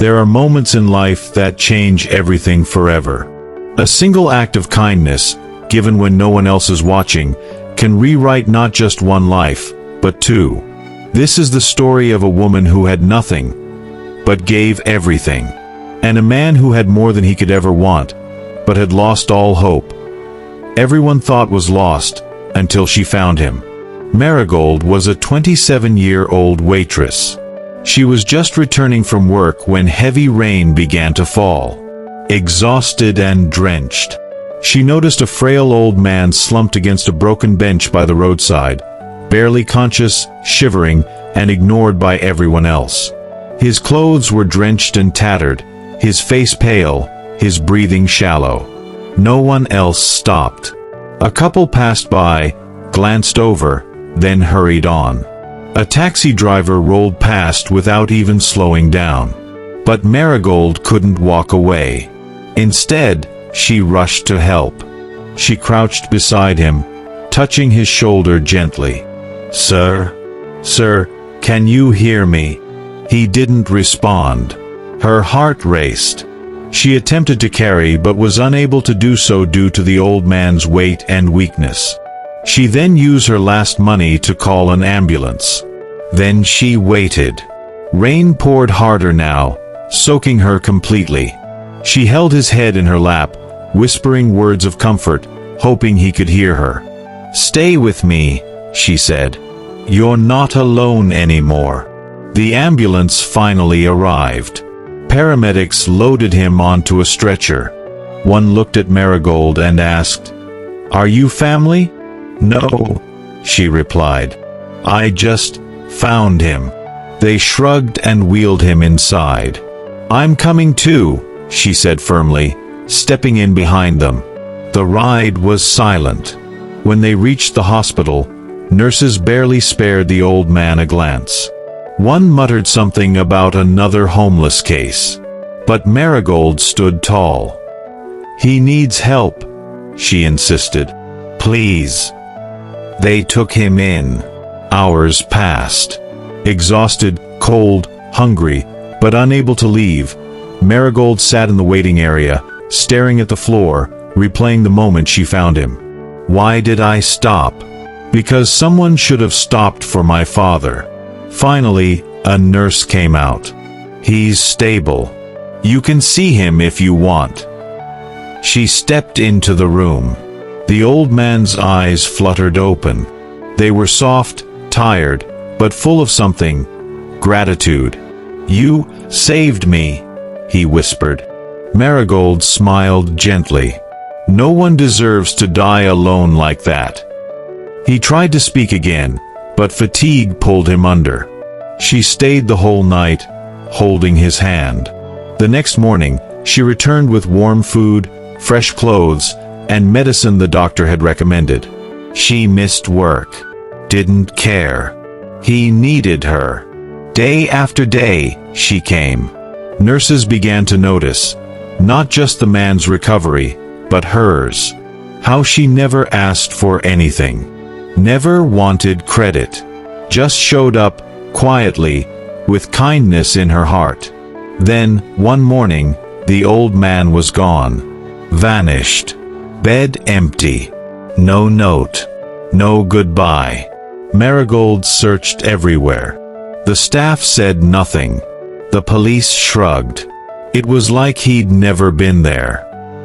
There are moments in life that change everything forever. A single act of kindness, given when no one else is watching, can rewrite not just one life, but two. This is the story of a woman who had nothing, but gave everything, and a man who had more than he could ever want, but had lost all hope. Everyone thought was lost, until she found him. Marigold was a 27-year-old waitress. She was just returning from work when heavy rain began to fall. Exhausted and drenched, she noticed a frail old man slumped against a broken bench by the roadside, barely conscious, shivering, and ignored by everyone else. His clothes were drenched and tattered, his face pale, his breathing shallow. No one else stopped. A couple passed by, glanced over, then hurried on. A taxi driver rolled past without even slowing down. But Marigold couldn't walk away. Instead, she rushed to help. She crouched beside him, touching his shoulder gently. "Sir? Sir, can you hear me?" He didn't respond. Her heart raced. She attempted to carry but was unable to do so due to the old man's weight and weakness. She then used her last money to call an ambulance. Then she waited. Rain poured harder now, soaking her completely. She held his head in her lap, whispering words of comfort, hoping he could hear her. "Stay with me," she said. "You're not alone anymore." The ambulance finally arrived. Paramedics loaded him onto a stretcher. One looked at Marigold and asked, "Are you family?" "No," she replied. "I just found him." They shrugged and wheeled him inside. "I'm coming too," she said firmly, stepping in behind them. The ride was silent. When they reached the hospital, nurses barely spared the old man a glance. One muttered something about another homeless case. But Marigold stood tall. "He needs help," she insisted. "Please." They took him in. Hours passed. Exhausted, cold, hungry, but unable to leave, Marigold sat in the waiting area, staring at the floor, replaying the moment she found him. "Why did I stop? Because someone should have stopped for my father." Finally, a nurse came out. "He's stable. You can see him if you want." She stepped into the room. The old man's eyes fluttered open. They were soft, tired, but full of something. Gratitude. "You saved me," he whispered. Marigold smiled gently. "No one deserves to die alone like that." He tried to speak again, but fatigue pulled him under. She stayed the whole night, holding his hand. The next morning, she returned with warm food, fresh clothes, and medicine the doctor had recommended. She missed work. Didn't care. He needed her. Day after day, she came. Nurses began to notice, not just the man's recovery, but hers. How she never asked for anything. Never wanted credit. Just showed up, quietly, with kindness in her heart. Then, one morning, the old man was gone. Vanished. Bed empty. No note. No goodbye. Marigold searched everywhere. The staff said nothing. The police shrugged. It was like he'd never been there.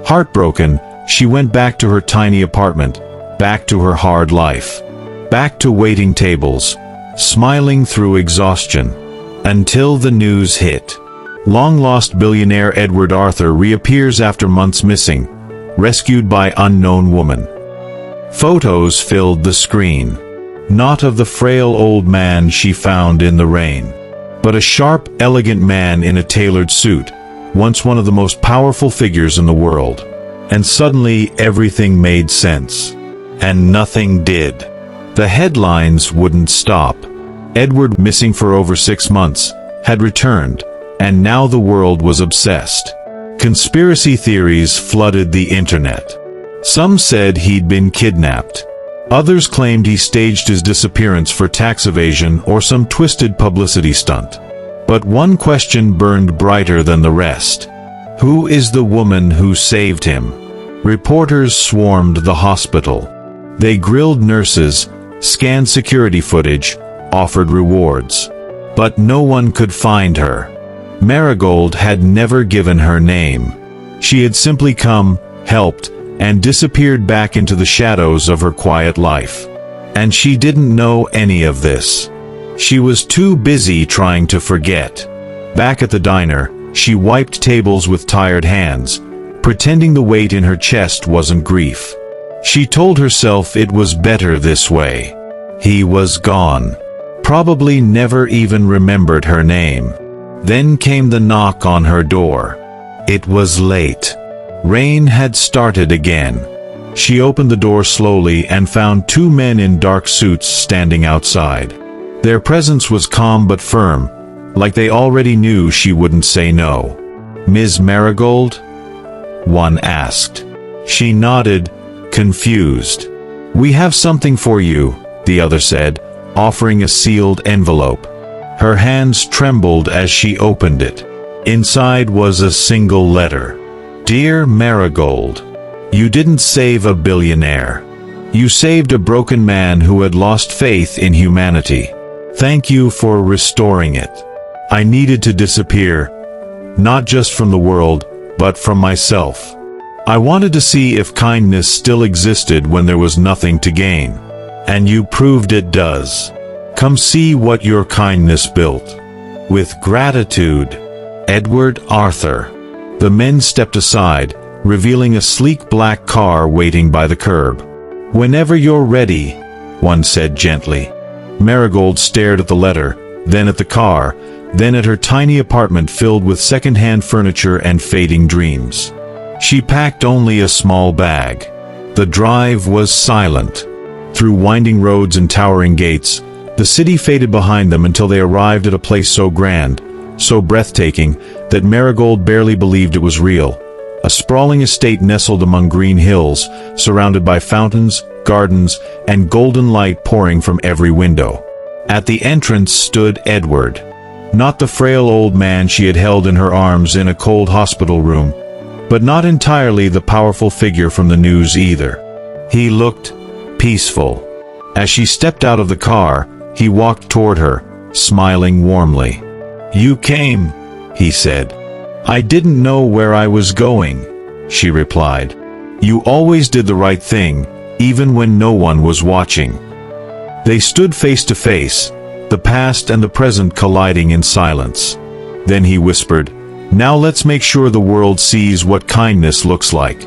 Heartbroken, she went back to her tiny apartment, back to her hard life, back to waiting tables, smiling through exhaustion, until the news hit. Long-lost billionaire Edward Arthur reappears after months missing, rescued by unknown woman. Photos filled the screen. Not of the frail old man she found in the rain, but a sharp, elegant man in a tailored suit, once one of the most powerful figures in the world. And suddenly everything made sense. And nothing did. The headlines wouldn't stop. Edward, missing for over 6 months, had returned, and now the world was obsessed. Conspiracy theories flooded the internet. Some said he'd been kidnapped. Others claimed he staged his disappearance for tax evasion or some twisted publicity stunt. But one question burned brighter than the rest. Who is the woman who saved him? Reporters swarmed the hospital. They grilled nurses, scanned security footage, offered rewards. But no one could find her. Marigold had never given her name. She had simply come, helped, and disappeared back into the shadows of her quiet life. And she didn't know any of this. She was too busy trying to forget. Back at the diner, she wiped tables with tired hands, pretending the weight in her chest wasn't grief. She told herself it was better this way. He was gone. Probably never even remembered her name. Then came the knock on her door. It was late. Rain had started again. She opened the door slowly and found two men in dark suits standing outside. Their presence was calm but firm, like they already knew she wouldn't say no. "Ms. Marigold?" one asked. She nodded, confused. "We have something for you," the other said, offering a sealed envelope. Her hands trembled as she opened it. Inside was a single letter. "Dear Marigold, you didn't save a billionaire. You saved a broken man who had lost faith in humanity. Thank you for restoring it. I needed to disappear, not just from the world, but from myself. I wanted to see if kindness still existed when there was nothing to gain. And you proved it does. Come see what your kindness built. With gratitude, Edward Arthur." The men stepped aside, revealing a sleek black car waiting by the curb. "Whenever you're ready," one said gently. Marigold stared at the letter, then at the car, then at her tiny apartment filled with second-hand furniture and fading dreams. She packed only a small bag. The drive was silent. Through winding roads and towering gates, the city faded behind them until they arrived at a place so grand, so breathtaking, that Marigold barely believed it was real. A sprawling estate nestled among green hills, surrounded by fountains, gardens, and golden light pouring from every window. At the entrance stood Edward. Not the frail old man she had held in her arms in a cold hospital room, but not entirely the powerful figure from the news either. He looked peaceful. As she stepped out of the car, he walked toward her, smiling warmly. "You came," he said. "I didn't know where I was going," she replied. "You always did the right thing, even when no one was watching." They stood face to face, the past and the present colliding in silence. Then he whispered, "Now let's make sure the world sees what kindness looks like."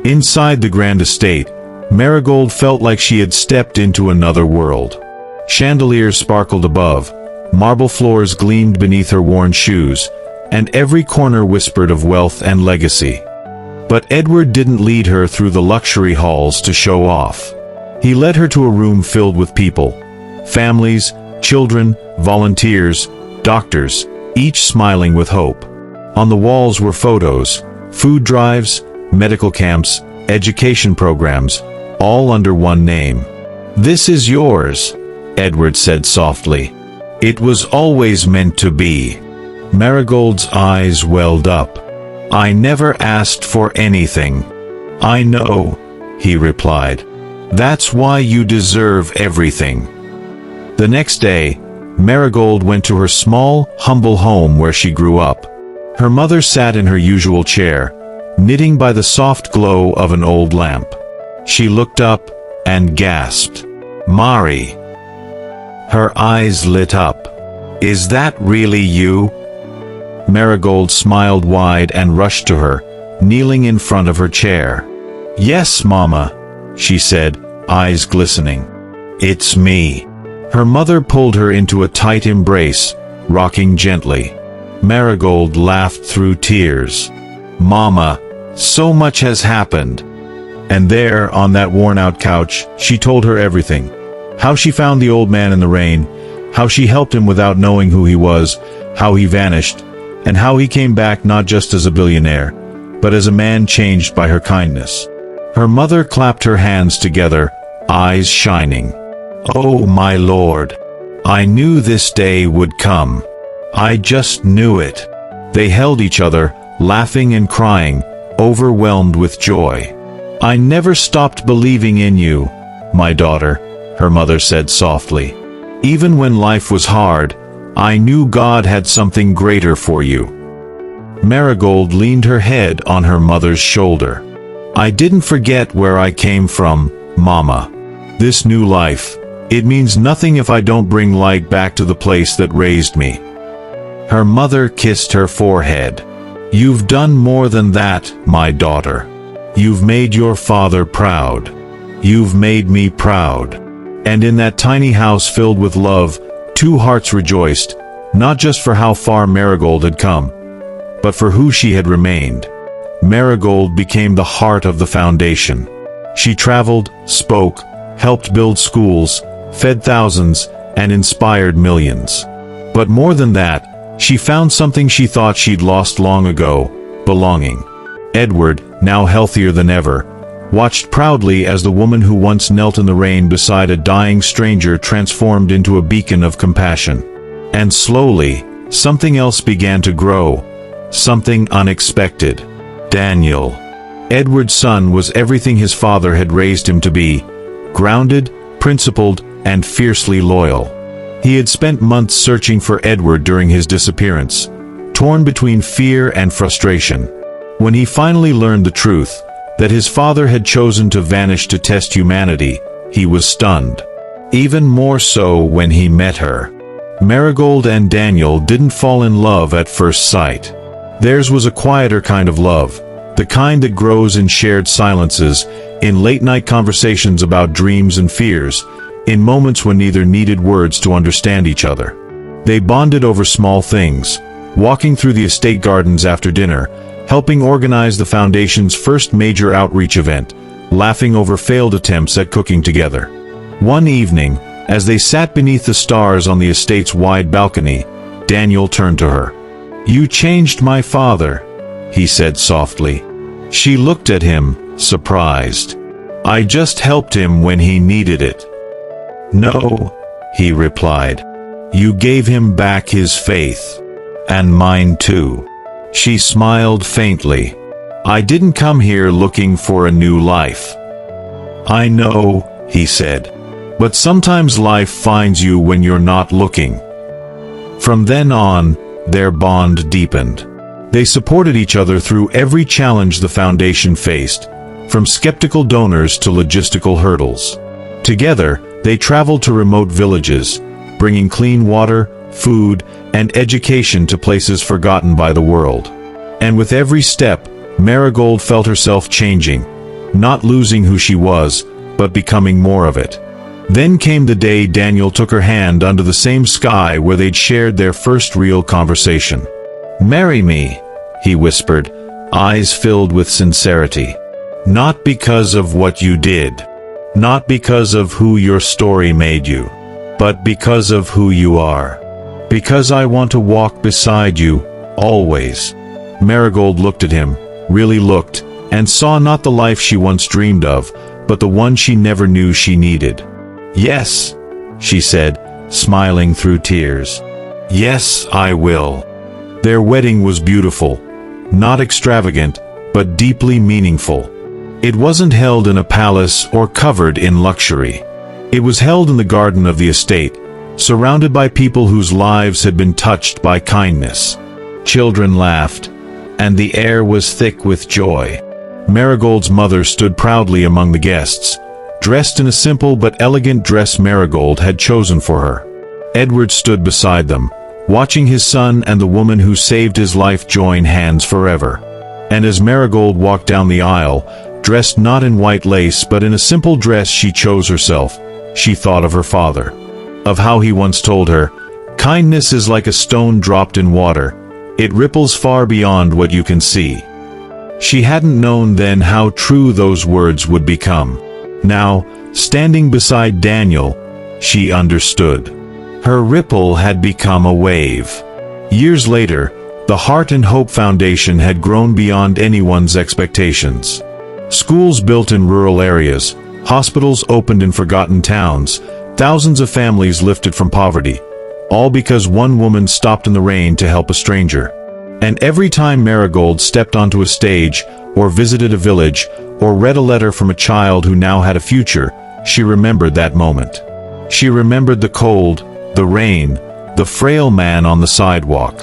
Inside the grand estate, Marigold felt like she had stepped into another world. Chandeliers sparkled above, marble floors gleamed beneath her worn shoes, and every corner whispered of wealth and legacy. But Edward didn't lead her through the luxury halls to show off. He led her to a room filled with people, families, children, volunteers, doctors, each smiling with hope. On the walls were photos, food drives, medical camps, education programs, all under one name. "This is yours," Edward said softly. "It was always meant to be." Marigold's eyes welled up. "I never asked for anything." "I know," he replied. "That's why you deserve everything." The next day, Marigold went to her small, humble home where she grew up. Her mother sat in her usual chair, knitting by the soft glow of an old lamp. She looked up and gasped, "Mari!" Her eyes lit up. "Is that really you?" Marigold smiled wide and rushed to her, kneeling in front of her chair. "Yes, Mama," she said, eyes glistening. "It's me." Her mother pulled her into a tight embrace, rocking gently. Marigold laughed through tears. "Mama, so much has happened." And there, on that worn-out couch, she told her everything. How she found the old man in the rain, how she helped him without knowing who he was, how he vanished, and how he came back not just as a billionaire, but as a man changed by her kindness. Her mother clapped her hands together, eyes shining. "Oh, my Lord! I knew this day would come." I just knew it." They held each other, laughing and crying, overwhelmed with joy. "I never stopped believing in you, my daughter," her mother said softly. "Even when life was hard, I knew God had something greater for you." Marigold leaned her head on her mother's shoulder. "I didn't forget where I came from, Mama. This new life, it means nothing if I don't bring light back to the place that raised me." Her mother kissed her forehead. "You've done more than that, my daughter. You've made your father proud. You've made me proud." And in that tiny house filled with love, two hearts rejoiced, not just for how far Marigold had come, but for who she had remained. Marigold became the heart of the foundation. She traveled, spoke, helped build schools, fed thousands, and inspired millions. But more than that, she found something she thought she'd lost long ago: belonging. Edward, now healthier than ever, watched proudly as the woman who once knelt in the rain beside a dying stranger transformed into a beacon of compassion. And slowly, something else began to grow, something unexpected. Daniel. Edward's son was everything his father had raised him to be: grounded, principled, and fiercely loyal. He had spent months searching for Edward during his disappearance, torn between fear and frustration. When he finally learned the truth, that his father had chosen to vanish to test humanity, he was stunned. Even more so when he met her. Marigold and Daniel didn't fall in love at first sight. Theirs was a quieter kind of love, the kind that grows in shared silences, in late-night conversations about dreams and fears, in moments when neither needed words to understand each other. They bonded over small things, walking through the estate gardens after dinner, helping organize the foundation's first major outreach event, laughing over failed attempts at cooking together. One evening, as they sat beneath the stars on the estate's wide balcony, Daniel turned to her. "You changed my father," he said softly. She looked at him, surprised. "I just helped him when he needed it." "No," he replied. "You gave him back his faith. And mine too." She smiled faintly. "I didn't come here looking for a new life." "I know," he said. "But sometimes life finds you when you're not looking." From then on, their bond deepened. They supported each other through every challenge the foundation faced, from skeptical donors to logistical hurdles. Together, they traveled to remote villages, bringing clean water, food, and education to places forgotten by the world. And with every step, Marigold felt herself changing, not losing who she was, but becoming more of it. Then came the day Daniel took her hand under the same sky where they'd shared their first real conversation. "Marry me," he whispered, eyes filled with sincerity. "Not because of what you did, not because of who your story made you, but because of who you are. Because I want to walk beside you, always." Marigold looked at him, really looked, and saw not the life she once dreamed of, but the one she never knew she needed. "Yes," she said, smiling through tears. "Yes, I will." Their wedding was beautiful, not extravagant, but deeply meaningful. It wasn't held in a palace or covered in luxury. It was held in the garden of the estate, surrounded by people whose lives had been touched by kindness. Children laughed, and the air was thick with joy. Marigold's mother stood proudly among the guests, dressed in a simple but elegant dress Marigold had chosen for her. Edward stood beside them, watching his son and the woman who saved his life join hands forever. And as Marigold walked down the aisle, dressed not in white lace but in a simple dress she chose herself, she thought of her father. Of how he once told her, "Kindness is like a stone dropped in water. It ripples far beyond what you can see." She hadn't known then how true those words would become. Now, standing beside Daniel, she understood. Her ripple had become a wave. Years later, the Heart and Hope Foundation had grown beyond anyone's expectations. Schools built in rural areas, hospitals opened in forgotten towns, thousands of families lifted from poverty, all because one woman stopped in the rain to help a stranger. And every time Marigold stepped onto a stage, or visited a village, or read a letter from a child who now had a future, she remembered that moment. She remembered the cold, the rain, the frail man on the sidewalk.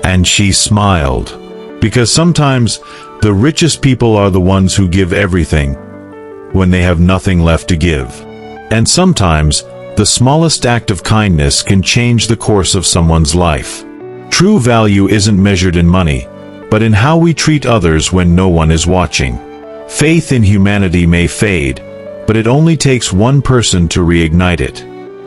And she smiled. Because sometimes, the richest people are the ones who give everything, when they have nothing left to give. And sometimes, the smallest act of kindness can change the course of someone's life. True value isn't measured in money, but in how we treat others when no one is watching. Faith in humanity may fade, but it only takes one person to reignite it.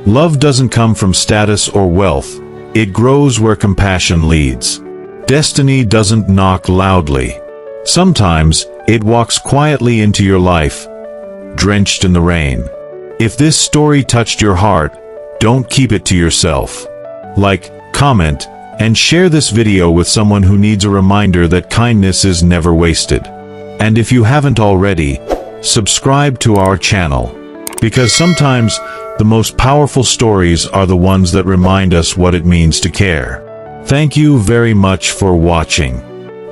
Love doesn't come from status or wealth, it grows where compassion leads. Destiny doesn't knock loudly. Sometimes, it walks quietly into your life, drenched in the rain. If this story touched your heart, don't keep it to yourself. Like, comment, and share this video with someone who needs a reminder that kindness is never wasted. And if you haven't already, subscribe to our channel. Because sometimes, the most powerful stories are the ones that remind us what it means to care. Thank you very much for watching.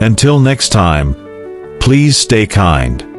Until next time, please stay kind.